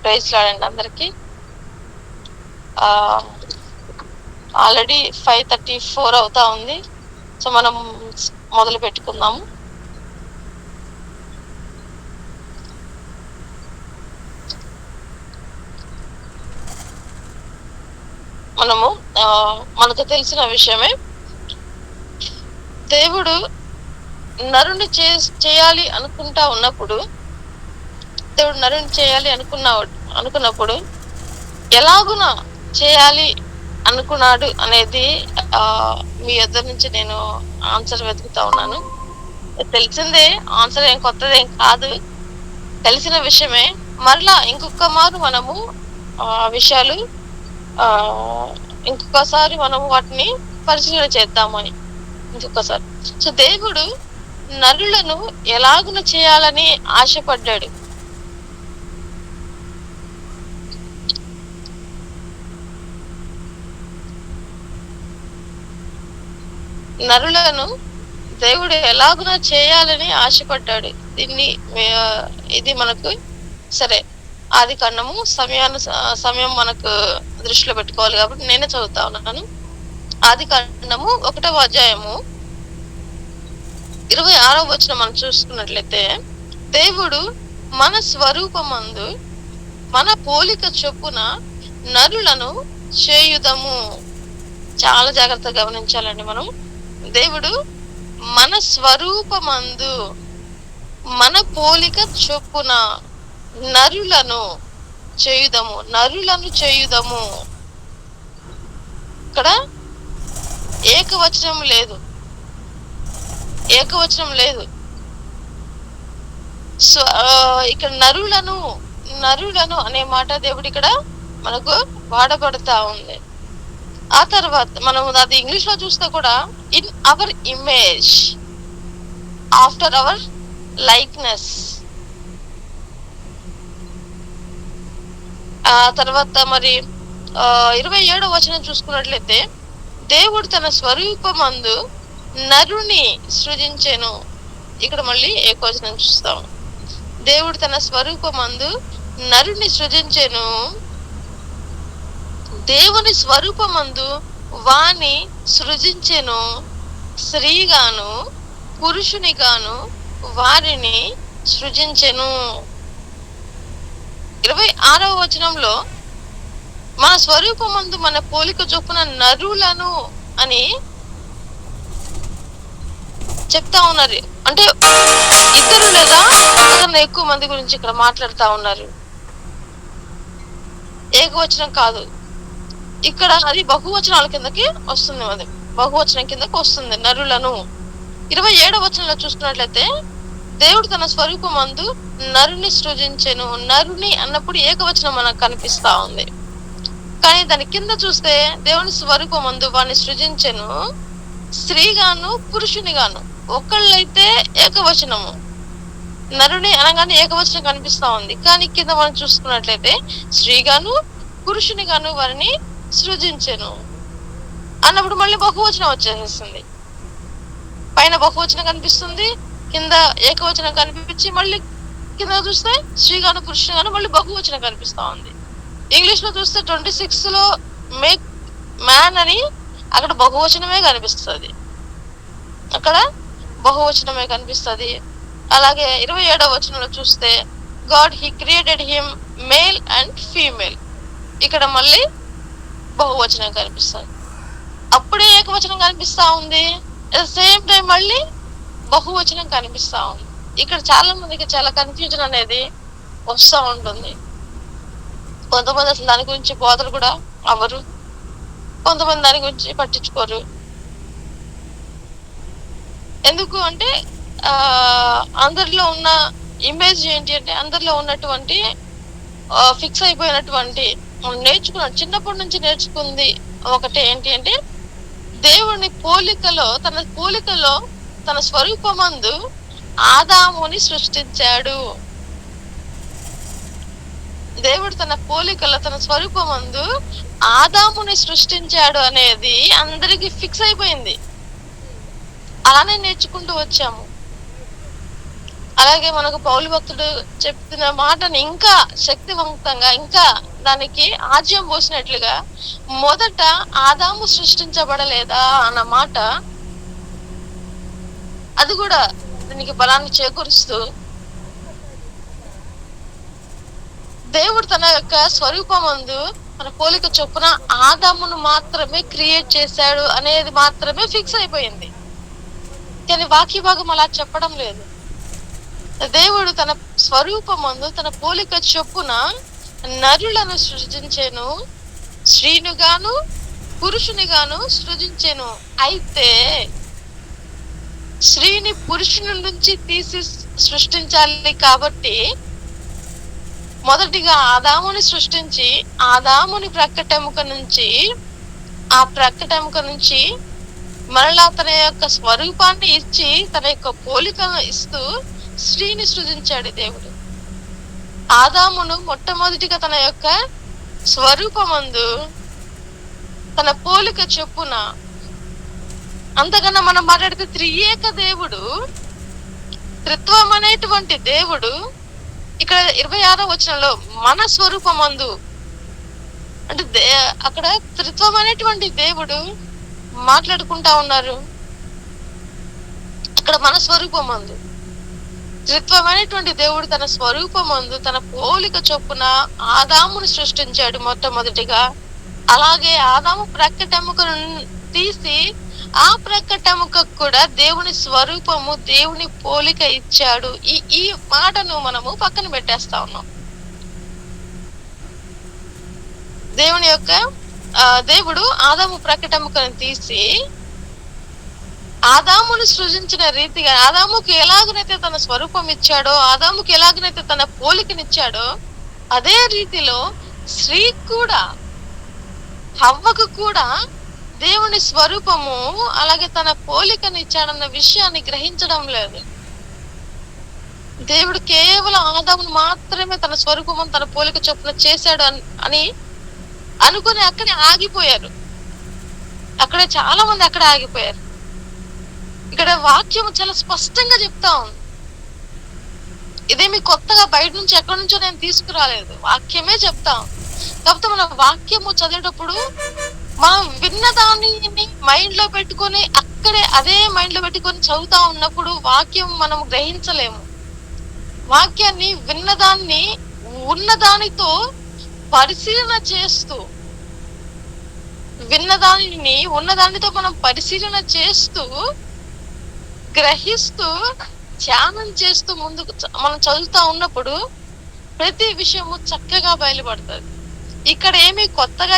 Praise లాడండి అందరికి. Already 5:34 అవుతా ఉంది. సో మనం మొదలు పెట్టుకుందాము. మనకు తెలిసిన విషయమే, దేవుడు నరుని చేయాలి అనుకుంటా ఉన్నప్పుడు, దేవుడు నరుని చేయాలి అనుకున్నప్పుడు ఎలాగున చేయాలి అనుకున్నాడు అనేది మీ దగ్గర నుంచి నేను ఆన్సర్ వెతుకుతా ఉన్నాను. తెలిసిందే, ఆన్సర్ ఏం కొత్తదేం కాదు, తెలిసిన విషయమే. మరలా ఇంకొక మారు మనము ఆ విషయాలు ఇంకొకసారి మనము వాటిని పరిశీలన చేద్దామని ఇంకొకసారి. సో దేవుడు నరులను ఎలాగున చేయాలని ఆశపడ్డాడు. నరులను దేవుడు ఎలాగున చేయాలని ఆశపడ్డాడు. ఇది మనకు సరే ఆది కాండము సమయం మనకు దృష్టిలో పెట్టుకోవాలి కాబట్టి నేనే చదువుతా ఉన్నాను. ఆది కాండము 1వ అధ్యాయము 26వ వచనం మనం చూసుకున్నట్లయితే, దేవుడు మన స్వరూపమందు మన పోలిక చొప్పున నరులను చేయుదము. చాలా జాగ్రత్తగా గమనించాలండి మనం. దేవుడు మన స్వరూపమందు మన పోలిక చొప్పున నరులను చేయుదము. ఇక్కడ ఏకవచనం లేదు. సో ఇక్కడ నరులను అనే మాట దేవుడు ఇక్కడ మనకు వాడబడతా ఉంది. ఆ తర్వాత మనం అది ఇంగ్లీష్ లో చూస్తే కూడా, in our image, after our likeness. ఆ తర్వాత మరి 27వ వచనం చూసుకున్నట్లయితే, దేవుడు తన స్వరూపమందు నరుని సృజించెను. ఇక్కడ మళ్ళీ ఏకవచనం చూస్తాం. దేవుడు తన స్వరూపమందు నరుని సృజించెను, దేవుని స్వరూపమందు వాని సృజించెను, స్త్రీగాను పురుషునిగాను వారిని సృజించెను. 26వ వచనంలో మన స్వరూపమందు మన పోలిక చొప్పున నరులను అని చెప్తా ఉన్నారు. అంటే ఇద్దరు లేదా అంతకన్నా ఎక్కువ మంది గురించి ఇక్కడ మాట్లాడుతా ఉన్నారు. ఏకవచనం కాదు, ఇక్కడ అది బహువచనాల కిందకి వస్తుంది. అది బహువచనం కిందకి వస్తుంది, నరులను. 27వ వచనంలో చూసుకున్నట్లయితే, దేవుడు తన స్వరూపమందు నరుని సృజించెను. నరుని అన్నప్పుడు ఏకవచనం మనకు కనిపిస్తా ఉంది, కానీ దాని కింద చూస్తే దేవుని స్వరూపమందు వాడిని సృజించెను, స్త్రీగాను పురుషునిగాను. ఒకళ్ళైతే ఏకవచనము, నరుని అనగానే ఏకవచనం కనిపిస్తా ఉంది, కానీ కింద మనం చూసుకున్నట్లయితే స్త్రీగాను పురుషునిగాను వారిని సృజించెను అన్నప్పుడు మళ్ళీ బహువచనం వచ్చేస్తుంది. పైన బహువచనం కనిపిస్తుంది, కింద ఏకవచనం కనిపించి మళ్ళీ కింద చూస్తే స్త్రీగాను పురుషునిగాను మళ్ళీ బహువచనం కనిపిస్తా ఉంది. ఇంగ్లీష్ లో చూస్తే 26లో మేక్ మ్యాన్ అని అక్కడ బహువచనమే కనిపిస్తుంది, అక్కడ బహువచనమే కనిపిస్తుంది. అలాగే 27వ వచనంలో చూస్తే God he created him male and female, ఇక్కడ మళ్ళీ బహువచనం కనిపిస్తుంది. అప్పుడే ఏకవచనం కనిపిస్తా ఉంది, అట్ సేమ్ టైం మళ్ళీ బహువచనం కనిపిస్తా ఉంది. ఇక్కడ చాలా మందికి చాలా కన్ఫ్యూజన్ అనేది వస్తూ ఉంటుంది. కొంతమంది అసలు దాని గురించి బోధలు కూడా అవ్వరు, కొంతమంది దాని గురించి పట్టించుకోరు. ఎందుకు అంటే అందరిలో ఉన్న ఇమేజ్ ఏంటి అంటే, అందరిలో ఉన్నటువంటి ఫిక్స్ అయిపోయినటువంటి నేర్చుకున్నాడు, చిన్నప్పటి నుంచి నేర్చుకుంది ఒకటి ఏంటి అంటే, దేవుని పోలికలో తన స్వరూపమందు ఆదాముని సృష్టించాడు. దేవుడు తన పోలికలో తన స్వరూపమందు ఆదాముని సృష్టించాడు అనేది అందరికి ఫిక్స్ అయిపోయింది. అలానే నేర్చుకుంటూ వచ్చాము. అలాగే మనకు పౌలు భక్తుడు చెప్తున్న మాటని ఇంకా శక్తివంతంగా, ఇంకా దానికి ఆజ్యం పోసినట్లుగా, మొదట ఆదాము సృష్టించబడలేదా అన్న మాట, అది కూడా దీనికి బలాన్ని చేకూరుస్తూ, దేవుడు తన యొక్క స్వరూపమందు మన పోలిక చొప్పున ఆదామును మాత్రమే క్రియేట్ చేశాడు అనేది మాత్రమే ఫిక్స్ అయిపోయింది. కానీ వాక్య భాగం అలా చెప్పడం లేదు. దేవుడు తన స్వరూపమందు తన పోలిక చొప్పున నరులను సృజించెను, స్త్రీనుగాను పురుషునిగాను సృజించెను. అయితే స్త్రీని పురుషుని నుంచి తీసి సృష్టించాలి కాబట్టి మొదటిగా ఆదాముని సృష్టించి, ఆదాముని ప్రక్కటెముక నుంచి మరలా తన యొక్క స్వరూపాన్ని ఇచ్చి, తన యొక్క పోలికను ఇస్తూ స్త్రీని సృజించాడు దేవుడు. ఆదామును మొట్టమొదటిగా తన యొక్క స్వరూపమందు తన పోలిక చొప్పున, అంతకన్నా మనం మాట్లాడితే త్రియేక దేవుడు, త్రిత్వం అనేటువంటి దేవుడు ఇక్కడ 26వ వచనంలో మన స్వరూపమందు అంటే అక్కడ త్రిత్వం అనేటువంటి దేవుడు మాట్లాడుకుంటా ఉన్నారు. అక్కడ మన స్వరూపమందు త్రిత్వం అనేటువంటి దేవుడు తన స్వరూపమందు తన పోలిక చొప్పున ఆదామును సృష్టించాడు మొట్టమొదటిగా. అలాగే ఆదాము ప్రక్కటెముకను తీసి ఆ ప్రక్కటెముక కూడా దేవుని స్వరూపము, దేవుని పోలిక ఇచ్చాడు. ఈ మాటను మనము పక్కన పెట్టేస్తా ఉన్నాం. దేవుడు ఆదాము ప్రక్కటెముకను తీసి ఆదామును సృజించిన రీతిగా, ఆదాముకి ఎలాగనైతే తన స్వరూపం ఇచ్చాడో, ఆదాముకి ఎలాగనైతే తన పోలికనిచ్చాడో, అదే రీతిలో స్త్రీ కూడా, హవ్వకు కూడా దేవుని స్వరూపము అలాగే తన పోలికని ఇచ్చాడన్న విషయాన్ని గ్రహించడం లేదు. దేవుడు కేవలం ఆదామును మాత్రమే తన స్వరూపం తన పోలిక చొప్పున చేశాడు అని అనుకుని అక్కడే ఆగిపోయారు. అక్కడే చాలా మంది అక్కడే ఆగిపోయారు. ఇక్కడ వాక్యం చాలా స్పష్టంగా చెప్తా ఉంది. ఇదేమి కొత్తగా బయట నుంచి ఎక్కడి నుంచో నేను తీసుకురాలేదు, వాక్యమే చెప్తాం. కాకపోతే మన వాక్యము చదివేటప్పుడు మనం విన్న దాన్ని మైండ్ లో పెట్టుకొని, అక్కడే అదే మైండ్ లో పెట్టుకొని చదువుతా ఉన్నప్పుడు వాక్యం మనం గ్రహించలేము. వాక్యాన్ని విన్నదాన్ని ఉన్నదానితో పరిశీలన చేస్తూ, ఉన్నదానితో మనం పరిశీలన చేస్తూ, గ్రహిస్తూ, ధ్యానం చేస్తూ ముందుకు మనం చదువుతా ఉన్నప్పుడు ప్రతి విషయము చక్కగా బయలుపడుతుంది. ఇక్కడ ఏమి కొత్తగా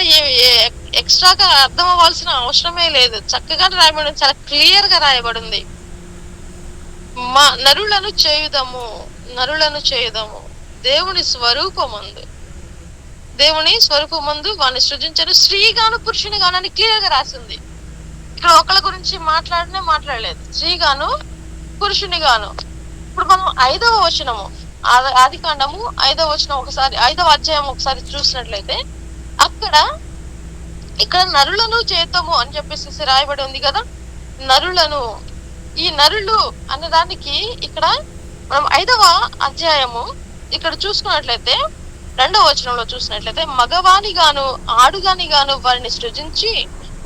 ఎక్స్ట్రాగా అర్థం అవ్వాల్సిన అవసరమే లేదు. చక్కగా రాయబడింది, చాలా క్లియర్ గా రాయబడింది. నరులను చేయుదము దేవుని స్వరూపమందు వాడిని సృజించారు, స్త్రీగాను పురుషునిగాను అని క్లియర్ గా రాసింది. ఇక్కడ ఒకళ్ళ గురించి మాట్లాడలేదు, స్త్రీగాను పురుషునిగాను. ఇప్పుడు మనం 5వ వచనము, ఆదికాండము 5వ వచనం ఒకసారి, 5వ అధ్యాయం ఒకసారి చూసినట్లయితే, ఇక్కడ నరులను చేతము అని చెప్పేసి రాయబడి ఉంది కదా. ఈ నరులు అన్నదానికి ఇక్కడ మనం 5వ అధ్యాయము ఇక్కడ చూసుకున్నట్లయితే 2వ వచనంలో చూసినట్లయితే, మగవాని గాను ఆడుగాని గాను వారిని సృజించి,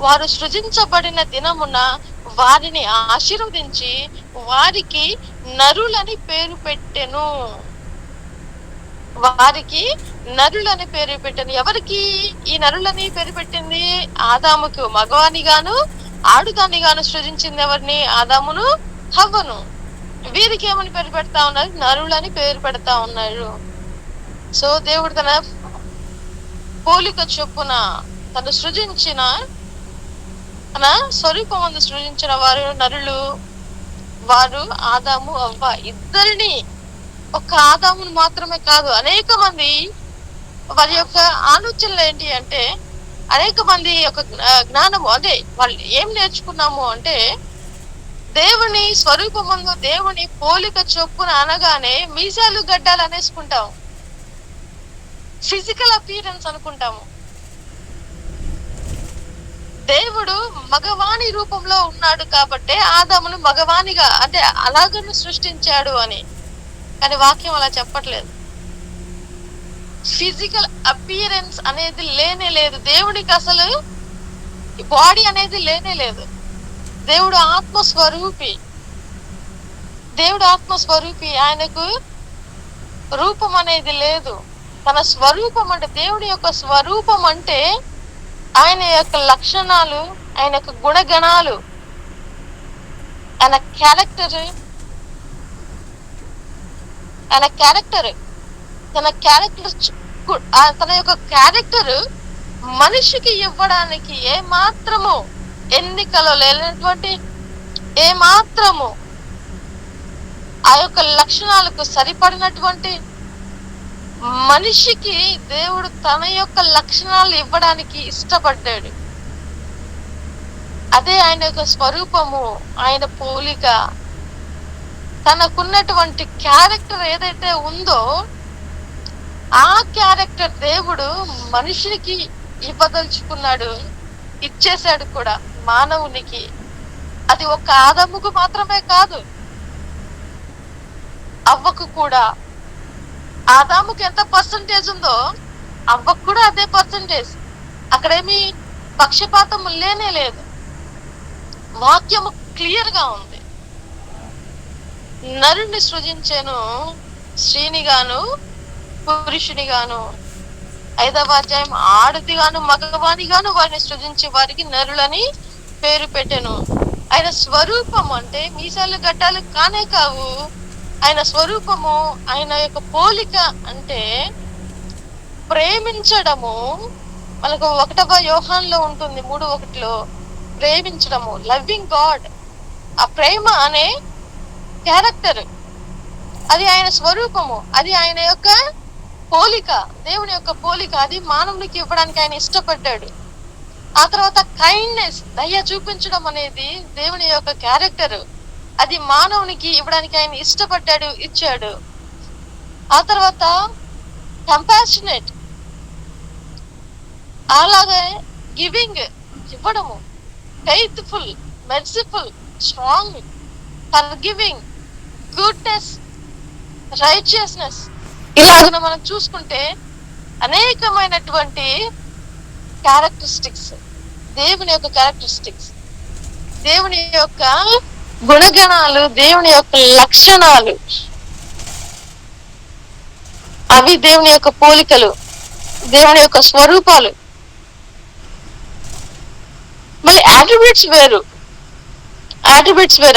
వారు సృజించబడిన దినమున వారిని ఆశీర్వదించి వారికి నరులని పేరు పెట్టెను. ఎవరికి ఈ నరులని పేరు పెట్టింది? ఆదాముకు మగవాని గాను ఆడుదాని గాను సృజించింది ఎవరిని? ఆదామును, హవ్వను. వీరికి ఏమని పేరు పెడతా ఉన్నారు? నరులని పేరు పెడతా ఉన్నారు. సో దేవుడు తన పోలిక చొప్పున తను సృజించిన, తన స్వరూపమందు సృజించిన వారు నరులు. వారు ఆదాము, అవ్వ ఇద్దరిని, ఒక్క ఆదామును మాత్రమే కాదు, అనేక మంది వారి యొక్క ఆలోచనలు ఏంటి అంటే, అనేక మంది యొక్క జ్ఞానము, అదే వాళ్ళు ఏం నేర్చుకున్నాము అంటే, దేవుని స్వరూపమందు దేవుని పోలిక చొప్పున అనగానే మీసాలు గడ్డాలు అనేసుకుంటాము, ఫిజికల్ అపియరెన్స్ అనుకుంటాము. దేవుడు మగవాణి రూపంలో ఉన్నాడు కాబట్టి ఆదామును మగవాణిగా, అంటే అలాగను సృష్టించాడు అని. కానీ వాక్యం అలా చెప్పట్లేదు. ఫిజికల్ అపియరెన్స్ అనేది లేనే లేదు. దేవుడికి అసలు బాడీ అనేది లేనే లేదు. దేవుడు ఆత్మస్వరూపి. దేవుడు ఆత్మస్వరూపి. ఆయనకు రూపం అనేది లేదు. తన స్వరూపం అంటే, దేవుడి యొక్క స్వరూపం అంటే ఆయన యొక్క లక్షణాలు, ఆయన యొక్క గుణగణాలు, ఆయన క్యారెక్టర్, తన యొక్క క్యారెక్టర్ మనిషికి ఇవ్వడానికి ఏ మాత్రము ఎన్నికలో లేనటువంటి, ఏ మాత్రము ఆ యొక్క లక్షణాలకు సరిపడినటువంటి మనిషికి దేవుడు తన యొక్క లక్షణాలు ఇవ్వడానికి ఇష్టపడ్డాడు. అదే ఆయన యొక్క స్వరూపము, ఆయన పోలిక. తనకున్నటువంటి క్యారెక్టర్ ఏదైతే ఉందో ఆ క్యారెక్టర్ దేవుడు మనిషికి ఇవ్వదలుచుకున్నాడు, ఇచ్చేశాడు కూడా మానవునికి. అది ఒక్క ఆదముకు మాత్రమే కాదు, అవ్వకు కూడా. ఆదాముకి ఎంత పర్సంటేజ్ ఉందో అవ్వకు కూడా అదే పర్సంటేజ్. అక్కడేమి పక్షపాతం లేనే లేదు. వాక్యము క్లియర్ గా ఉంది. నరుణ్ణి సృజించాను స్త్రీని గాను పురుషుని గాను. 5వ అధ్యాయం, ఆడది గాను మగవాని గాను వారిని సృజించి వారికి నరులని పేరు పెట్టెను. ఆయన స్వరూపం అంటే మీసాలు గడ్డాలు కానే కావు. ఆయన స్వరూపము, ఆయన యొక్క పోలిక అంటే ప్రేమించడము. మనకు 1వ యోహానులో ఉంటుంది, 3:1 ప్రేమించడము, లవ్వింగ్ గాడ్. ఆ ప్రేమ అనే క్యారెక్టర్, అది ఆయన స్వరూపము, అది ఆయన యొక్క పోలిక, దేవుని యొక్క పోలిక. అది మానవునికి ఇవ్వడానికి ఆయన ఇష్టపడ్డాడు. ఆ తర్వాత కైండ్నెస్, దయ చూపించడం అనేది దేవుని యొక్క క్యారెక్టర్. అది మానవునికి ఇవ్వడానికి ఆయన ఇష్టపడ్డాడు, ఇచ్చాడు. ఆ తర్వాత కంపాషనేట్, అలాగే గివింగ్, ఇవ్వడము, faithful, merciful, strong, forgiving, goodness, righteousness. ఇలాగ మనం చూసుకుంటే అనేకమైనటువంటి క్యారెక్టరిస్టిక్స్, దేవుని యొక్క క్యారెక్టరిస్టిక్స్, దేవుని యొక్క గుణగణాలు, దేవుని యొక్క లక్షణాలు, అవి దేవుని యొక్క పోలికలు, దేవుని యొక్క స్వరూపాలు. మరి యాట్రిబ్యూట్స్ వేరు,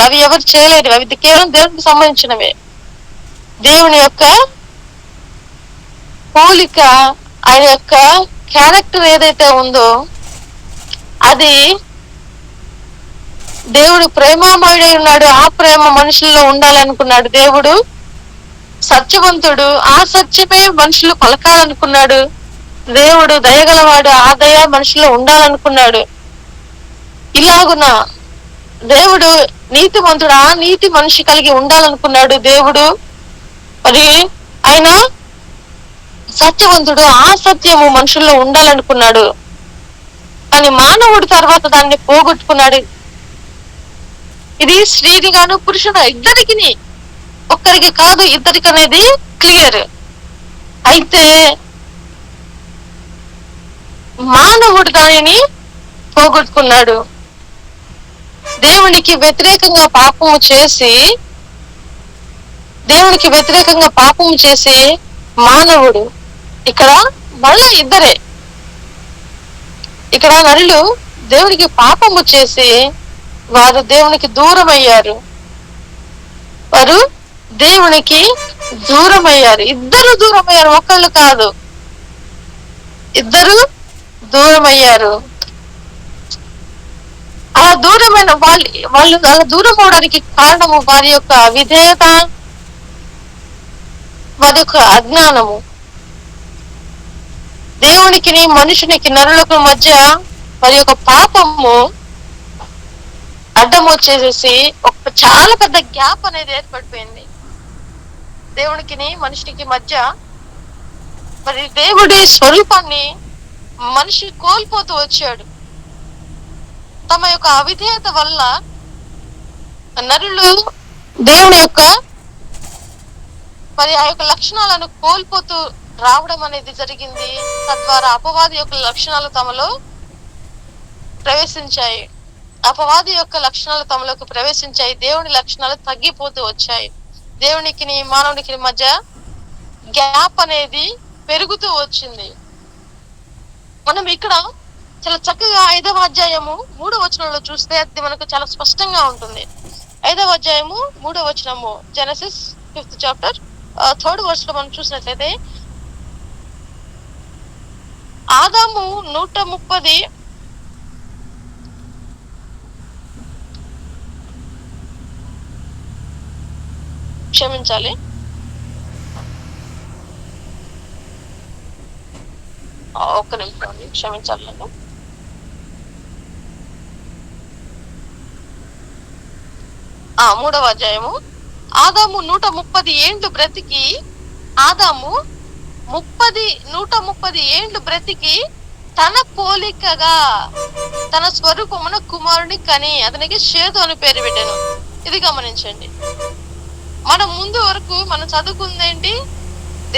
అవి ఎవరు చేయలేరు. అవి కేవలం దేవునికి సంబంధించినవే. దేవుని యొక్క పోలిక, ఆయన యొక్క క్యారెక్టర్ ఏదైతే ఉందో అది, దేవుడు ప్రేమామయుడై ఉన్నాడు, ఆ ప్రేమ మనుషుల్లో ఉండాలనుకున్నాడు. దేవుడు సత్యవంతుడు, ఆ సత్యమే మనుషులు పలకాలనుకున్నాడు. దేవుడు దయగలవాడు, ఆ దయ మనుషుల్లో ఉండాలనుకున్నాడు. ఇలాగున దేవుడు నీతిమంతుడు, ఆ నీతి మనిషి కలిగి ఉండాలనుకున్నాడు. దేవుడు మరి ఆయన సత్యవంతుడు, ఆ సత్యము మనుషుల్లో ఉండాలనుకున్నాడు. కానీ మానవుడు తర్వాత దాన్ని పోగొట్టుకున్నాడు. ఇది స్త్రీని గాను పురుషుడు ఇద్దరికి, ఒక్కరికి కాదు, ఇద్దరికి అనేది క్లియర్. అయితే మానవుడు దానిని పోగొట్టుకున్నాడు. దేవునికి వ్యతిరేకంగా పాపము చేసి మానవుడు, ఇక్కడ మళ్ళా ఇద్దరే, ఇక్కడ నరులు దేవునికి పాపము చేసి వారు దేవునికి దూరం అయ్యారు. ఇద్దరు దూరం అయ్యారు, ఒకళ్ళు కాదు, ఇద్దరు దూరం అయ్యారు. అలా దూరమైన వాళ్ళు అలా దూరం అవడానికి కారణము వారి యొక్క విధేయత, వారి యొక్క అజ్ఞానము. దేవునికి మనుషునికి నరులకు మధ్య వారి యొక్క పాపము అడ్డం వచ్చేసేసి ఒక చాలా పెద్ద గ్యాప్ అనేది ఏర్పడిపోయింది దేవునికి మనుషునికి మధ్య. మరి దేవుడి స్వరూపాన్ని మనిషి కోల్పోతూ వచ్చాడు. తమ యొక్క అవిధేయత వల్ల నరులు దేవుని యొక్క మరి ఆ యొక్క లక్షణాలను కోల్పోతూ రావడం అనేది జరిగింది. తద్వారా అపవాది యొక్క లక్షణాలు తమలో ప్రవేశించాయి. అపవాది యొక్క లక్షణాలు తమలోకి ప్రవేశించాయి. దేవుని లక్షణాలు తగ్గిపోతూ వచ్చాయి. దేవునికి మానవునికి మధ్య గ్యాప్ అనేది పెరుగుతూ వచ్చింది. మనం ఇక్కడ చాలా చక్కగా 5వ అధ్యాయము 3వ వచనంలో చూస్తే అది మనకు చాలా స్పష్టంగా ఉంటుంది. 5వ అధ్యాయము 3వ వచనము, Genesis 5th chapter 3rd verse లో మనం చూసినట్లయితే, ఆదాము 130 క్షమించాలి, ఒక్క నిమిషం అండి, క్షమించాలి నన్ను. మూడవ అధ్యాయము, ఆదాము 130 ఏండ్లు బ్రతికి, ఆదాము 130 ఏండ్లు బ్రతికి తన పోలికగా తన స్వరూపమున కుమారుని కని అతనికి షేతు అని పేరు పెట్టాను. ఇది గమనించండి. మనం ముందు వరకు మనం చదువుకుందేంటి?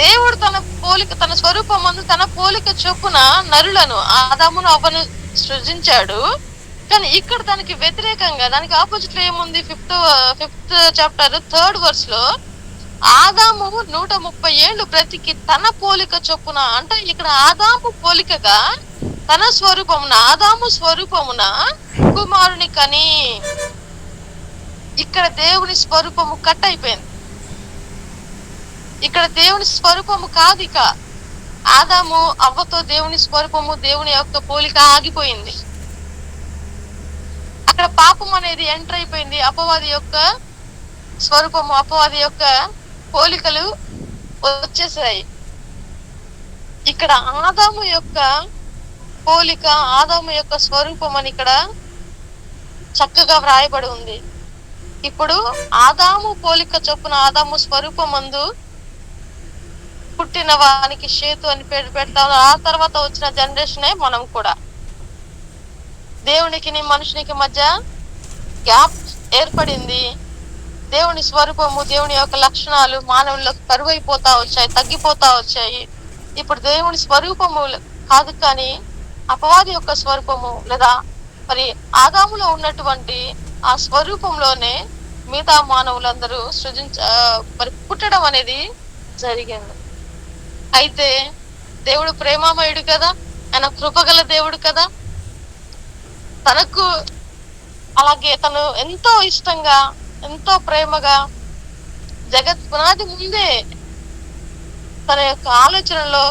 దేవుడు తన పోలిక, తన స్వరూపమందు తన పోలిక చొప్పున నరులను, ఆదామును అవ్వను సృజించాడు. కానీ ఇక్కడ దానికి వ్యతిరేకంగా, దానికి ఆపోజిట్ లో ఏముంది? 5th చాప్టర్ 3rd వర్స్ లో, ఆదాము 130 ఏండ్లు బ్రతికి తన పోలిక చొప్పున, అంటే ఇక్కడ ఆదాము పోలికగా తన స్వరూపమున, ఆదాము స్వరూపమున కుమారుని కని. ఇక్కడ దేవుని స్వరూపము కట్ అయిపోయింది. ఇక్కడ దేవుని స్వరూపము కాదు. ఇక ఆదాము అవ్వతో దేవుని స్వరూపము, దేవుని యొక్క పోలిక ఆగిపోయింది. అక్కడ పాపం అనేది ఎంటర్ అయిపోయింది. అపవాది యొక్క స్వరూపము, అపవాది యొక్క పోలికలు వచ్చేసాయి. ఇక్కడ ఆదాము యొక్క పోలిక, ఆదాము యొక్క స్వరూపం అని ఇక్కడ చక్కగా వ్రాయబడి ఉంది. ఇప్పుడు ఆదాము పోలిక చొప్పున, ఆదాము స్వరూపమందు పుట్టిన వానికి షేతు అని పేరు పెడతాము. ఆ తర్వాత వచ్చిన జనరేషనే మనం కూడా. దేవునికి మనుషునికి మధ్య గ్యాప్ ఏర్పడింది. దేవుని స్వరూపము, దేవుని యొక్క లక్షణాలు మానవులకు కరువైపోతా వచ్చాయి, తగ్గిపోతా వచ్చాయి. ఇప్పుడు దేవుని స్వరూపము కాదు, కానీ అపవాది యొక్క స్వరూపము, లేదా మరి ఆదాములో ఉన్నటువంటి ఆ స్వరూపంలోనే మిగతా మానవులందరూ మరి పుట్టడం అనేది జరిగింది. అయితే దేవుడు ప్రేమామయుడు కదా, ఆయన కృపగల దేవుడు కదా. తనకు అలాగే తను ఎంతో ఇష్టంగా, ఎంతో ప్రేమగా, జగత్ పునాది ముందే తన యొక్క ఆలోచనలో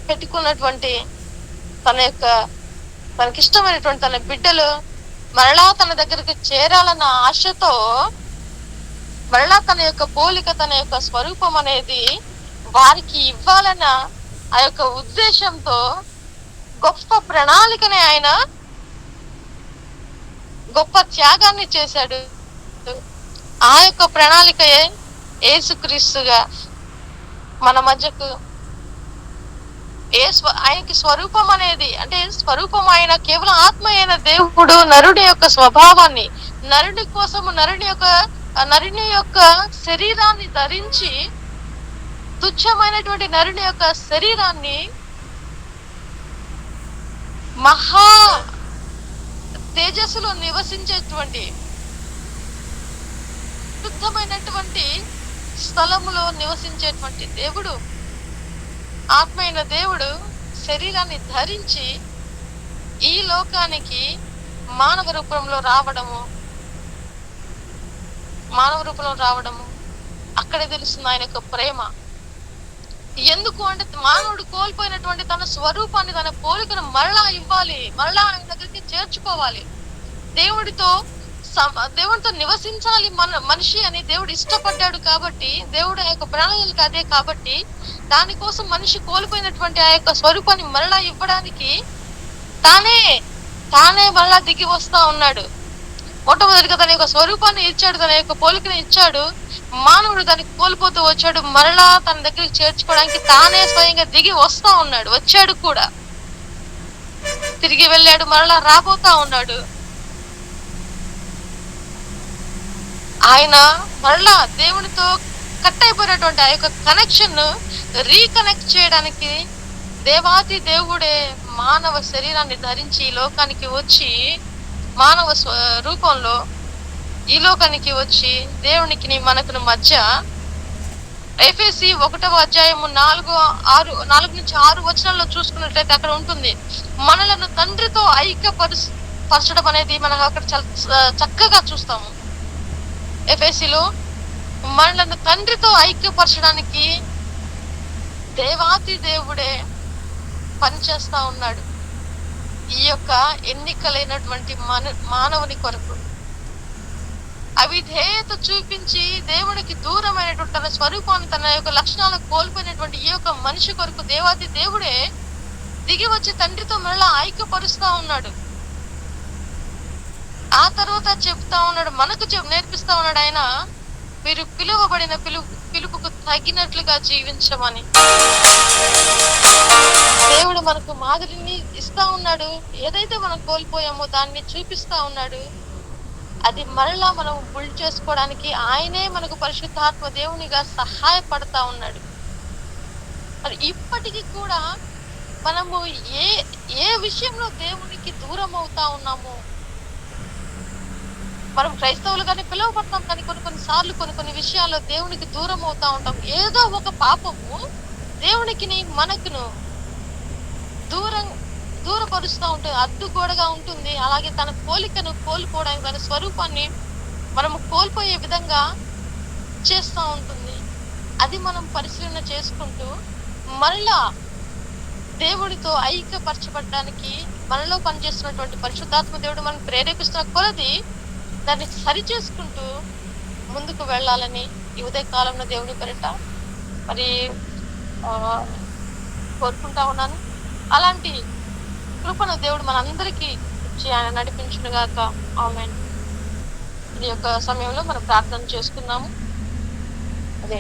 పెట్టుకున్నటువంటి తనకిష్టమైనటువంటి తన బిడ్డలు మరలా తన దగ్గరికి చేరాలన్న ఆశతో, మరలా తన యొక్క పోలిక, తన యొక్క స్వరూపం అనేది వారికి ఇవ్వాలన్న ఆ యొక్క ఉద్దేశంతో గొప్ప ప్రణాళికని, ఆయన గొప్ప త్యాగాన్ని చేశాడు. ఆ యొక్క ప్రణాళికయే యేసుక్రీస్తుగా మన మధ్యకు, ఆయనకి స్వరూపం అనేది, అంటే స్వరూపం ఆయన కేవలం ఆత్మ అయిన దేవుడు నరుడి యొక్క స్వభావాన్ని, నరుడి కోసము నరుని యొక్క శరీరాన్ని ధరించి, తుచ్చమైనటువంటి నరుని యొక్క శరీరాన్ని మహా తేజస్సులో నివసించేటువంటి, శుద్ధమైనటువంటి స్థలములో నివసించేటువంటి దేవుడు, ఆత్మ అయిన దేవుడు శరీరాన్ని ధరించి ఈ లోకానికి మానవ రూపంలో రావడము అక్కడే తెలుస్తుంది ఆయన యొక్క ప్రేమ. ఎందుకు అంటే మానవుడు కోల్పోయినటువంటి తన స్వరూపాన్ని, తన పోలికను మరలా ఇవ్వాలి, మరలా ఆయన దగ్గరికి చేర్చుకోవాలి. దేవుడితో నివసించాలి మనిషి అని దేవుడు ఇష్టపడ్డాడు. కాబట్టి దేవుడు ఆ యొక్క ప్రణాళిక అదే. కాబట్టి దానికోసం మనిషి కోల్పోయినటువంటి ఆ యొక్క స్వరూపాన్ని మరలా ఇవ్వడానికి తానే మరలా దిగి వస్తా ఉన్నాడు. మొట్టమొదటిగా తన యొక్క స్వరూపాన్ని ఇచ్చాడు, తన యొక్క పోలికను ఇచ్చాడు. మానవుడు దానికి కోల్పోతూ వచ్చాడు. మరలా తన దగ్గరికి చేర్చుకోవడానికి తానే స్వయంగా దిగి వస్తా ఉన్నాడు. వచ్చాడు కూడా, తిరిగి వెళ్ళాడు, మరలా రాబోతా ఉన్నాడు. ఆయన మరలా దేవునితో కట్ అయిపోయినటువంటి ఆ యొక్క కనెక్షన్ రీకనెక్ట్ చేయడానికి దేవాది దేవుడే మానవ శరీరాన్ని ధరించి ఈ లోకానికి వచ్చి, మానవ రూపంలో ఈ లోకానికి వచ్చి దేవునికి మనకు మధ్య ఎఫెసీ 1వ అధ్యాయము 4 నుంచి 6 వచనాల్లో చూసుకున్నట్లయితే అక్కడ ఉంటుంది, మనలను తండ్రితో ఐక్యపరచడం అనేది మనం అక్కడ చాలా చక్కగా చూస్తాము. ఎఫెసీలో మనలను తండ్రితో ఐక్యపరచడానికి దేవాతి దేవుడే పనిచేస్తా ఉన్నాడు ఈ యొక్క ఎన్నికలైనటువంటి మానవుని కొరకు. అవిధేయత చూపించి దేవునికి దూరమైనటువంటి తన స్వరూపాన్ని, తన యొక్క లక్షణాలను కోల్పోయినటువంటి ఈ యొక్క మనిషి కొరకు దేవాది దేవుడే దిగి వచ్చి తండ్రితో మరలా ఐక్యపరుస్తా ఉన్నాడు. ఆ తర్వాత చెప్తా ఉన్నాడు, మనకు నేర్పిస్తా ఉన్నాడు ఆయన, మీరు పిలువబడిన పిలుపుకు తగినట్లుగా జీవించమని. దేవుడు మనకు మాదిరిని ఇస్తా ఉన్నాడు. ఏదైతే మనం కోల్పోయామో దాన్ని చూపిస్తా ఉన్నాడు. అది మరలా మనం బిల్డ్ చేసుకోవడానికి ఆయనే మనకు పరిశుద్ధాత్మ దేవునిగా సహాయపడతా ఉన్నాడు. మరి ఇప్పటికీ కూడా మనము ఏ విషయంలో దేవునికి దూరం అవుతా ఉన్నామో, మనం క్రైస్తవులుగానే పిలువబడతాం కానీ కొన్నిసార్లు కొన్ని విషయాల్లో దేవునికి దూరం అవుతా ఉంటాం. ఏదో ఒక పాపము దేవునికి మనకును దూరపరుస్తూ ఉంటుంది, అడ్డుగోడగా ఉంటుంది. అలాగే తన పోలికను కోల్పోవడానికి, తన స్వరూపాన్ని మనము కోల్పోయే విధంగా చేస్తూ ఉంటుంది. అది మనం పరిశీలన చేసుకుంటూ మరలా దేవుడితో ఐక్యపరచబడడానికి మనలో పనిచేస్తున్నటువంటి పరిశుద్ధాత్మ దేవుడు మనం ప్రేరేపిస్తున్న కొలది దాన్ని సరి చేసుకుంటూ ముందుకు వెళ్ళాలని ఈ ఉదయ కాలంలో దేవుని పేరిట మరి కోరుకుంటా ఉన్నాను. అలాంటి కృపను దేవుడు మనందరికీ ఇచ్చి ఆయన నడిపించునుగాక. ఆమేన్. ఈ యొక్క సమయంలో మనం ప్రార్థన చేసుకున్నాము. అదే